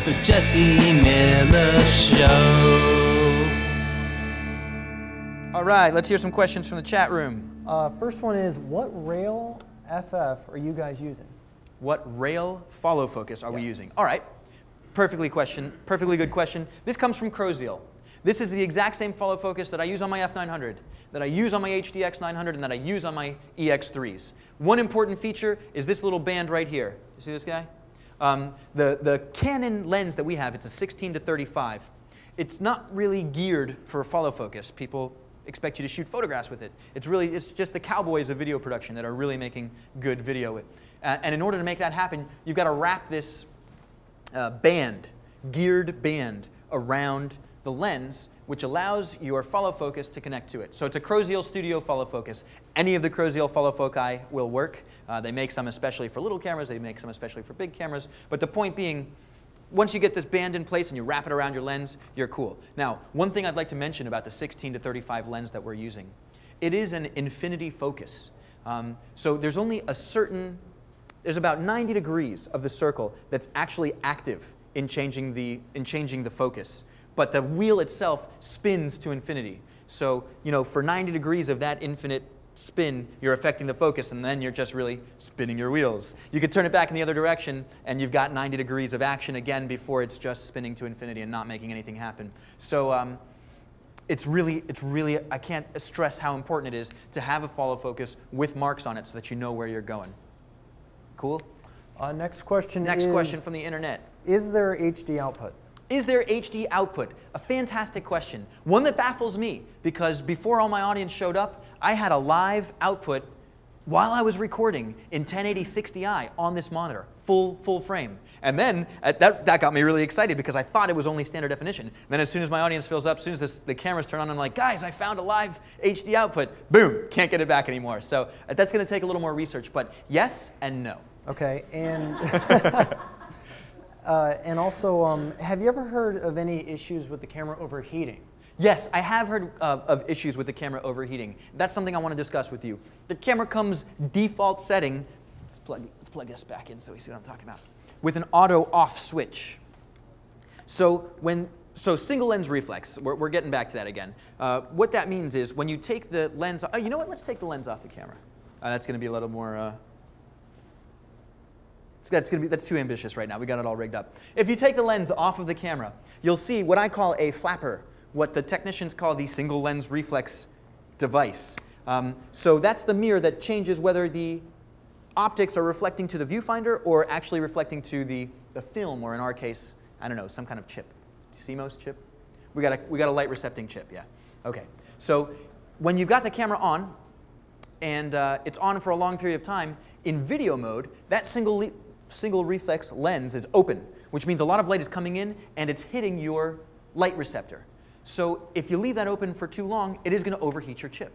The Jesse Miller Show. All right, let's hear some questions from the chat room. First one is, what rail FF are you guys using? What rail follow focus are we using? All right, perfectly good question. This comes from Croziel. This is the exact same follow focus that I use on my F900, that I use on my HDX 900, and that I use on my EX3s. One important feature is this little band right here. You see this guy? The Canon lens that we have, it's a 16 to 35. It's not really geared for follow focus. People expect you to shoot photographs with it. It's just the cowboys of video production that are really making good video with. And in order to make that happen, you've got to wrap this geared band around the lens, which allows your follow focus to connect to it. So it's a Croziel Studio follow focus. Any of the Croziel follow foci will work. They make some especially for little cameras. They make some especially for big cameras. But the point being, once you get this band in place and you wrap it around your lens, you're cool. Now, one thing I'd like to mention about the 16 to 35 lens that we're using, it is an infinity focus. So there's only there's about 90 degrees of the circle that's actually active in changing the focus. But the wheel itself spins to infinity. So, for 90 degrees of that infinite spin, you're affecting the focus, and then you're just really spinning your wheels. You could turn it back in the other direction, and you've got 90 degrees of action again before it's just spinning to infinity and not making anything happen. So it's really, I can't stress how important it is to have a follow focus with marks on it so that you know where you're going. Cool? Next question from the internet. Is there HD output? Is there HD output? A fantastic question. One that baffles me, because before all my audience showed up, I had a live output while I was recording in 1080 60i on this monitor, full frame. And then that got me really excited because I thought it was only standard definition. Then as soon as my audience fills up, as soon as the cameras turn on, I'm like, guys, I found a live HD output. Boom, can't get it back anymore. So that's going to take a little more research, but yes and no. Okay, and and also, have you ever heard of any issues with the camera overheating? Yes, I have heard of issues with the camera overheating. That's something I want to discuss with you. The camera comes default setting. Let's plug this back in so we see what I'm talking about. With an auto off switch. So single lens reflex. We're getting back to that again. What that means is when you take the lens. Oh, you know what? Let's take the lens off the camera. That's going to be a little more. That's too ambitious right now. We got it all rigged up. If you take the lens off of the camera, you'll see what I call a flapper, what the technicians call the single lens reflex device. So that's the mirror that changes whether the optics are reflecting to the viewfinder or actually reflecting to the film, or in our case, I don't know, some kind of chip. CMOS chip? We got a light recepting chip, yeah. Okay. So when you've got the camera on, and it's on for a long period of time, in video mode, that single reflex lens is open, which means a lot of light is coming in and it's hitting your light receptor. So if you leave that open for too long, it is going to overheat your chip.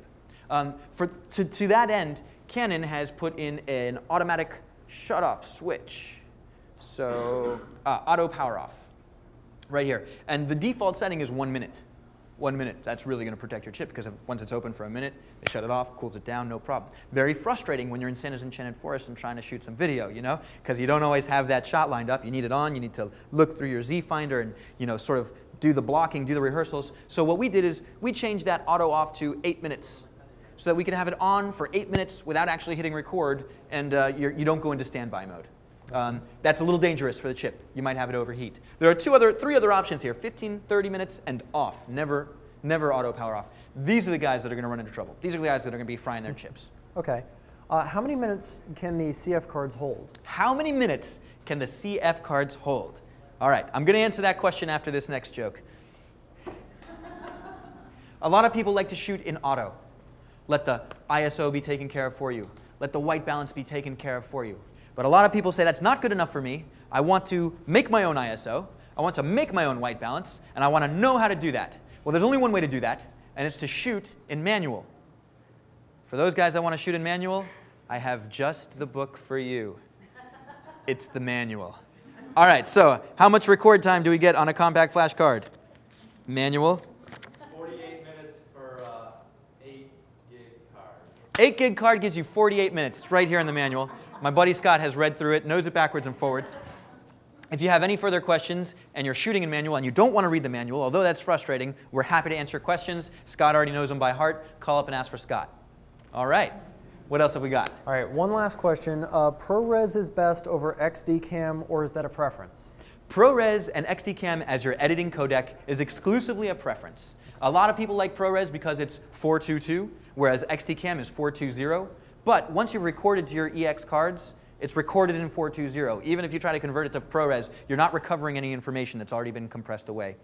To that end, Canon has put in an automatic shutoff switch. So auto power off, right here. And the default setting is 1 minute. 1 minute. That's really going to protect your chip because once it's open for a minute, they shut it off, cools it down, no problem. Very frustrating when you're in Santa's Enchanted Forest and trying to shoot some video, because you don't always have that shot lined up. You need it on. You need to look through your Z finder and sort of do the blocking, do the rehearsals. So what we did is we changed that auto off to 8 minutes, so that we can have it on for 8 minutes without actually hitting record, and you don't go into standby mode. That's a little dangerous for the chip. You might have it overheat. There are three other options here: 15, 30 minutes, and off. Never auto power off. These are the guys that are going to run into trouble. These are the guys that are going to be frying their chips. Okay. How many minutes can the CF cards hold? How many minutes can the CF cards hold? All right, I'm going to answer that question after this next joke. A lot of people like to shoot in auto. Let the ISO be taken care of for you. Let the white balance be taken care of for you. But a lot of people say that's not good enough for me. I want to make my own ISO. I want to make my own white balance, and I want to know how to do that. Well, there's only one way to do that, and it's to shoot in manual. For those guys that want to shoot in manual, I have just the book for you. It's the manual. All right, so how much record time do we get on a compact flash card? Manual. 48 minutes for 8 gig card. 8 gig card gives you 48 minutes. It's right here in the manual. My buddy Scott has read through it, knows it backwards and forwards. If you have any further questions and you're shooting in manual and you don't want to read the manual, although that's frustrating, we're happy to answer questions. Scott already knows them by heart. Call up and ask for Scott. All right. What else have we got? All right, one last question. ProRes is best over XD Cam, or is that a preference? ProRes and XD Cam as your editing codec is exclusively a preference. A lot of people like ProRes because it's 422, whereas XD Cam is 420. But once you've recorded to your EX cards, it's recorded in 420. Even if you try to convert it to ProRes, you're not recovering any information that's already been compressed away.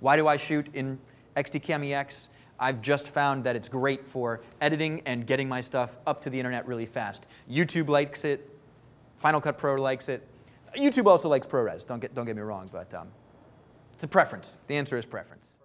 Why do I shoot in XD Cam EX? I've just found that it's great for editing and getting my stuff up to the internet really fast. YouTube likes it. Final Cut Pro likes it. YouTube also likes ProRes. Don't get me wrong, but it's a preference. The answer is preference.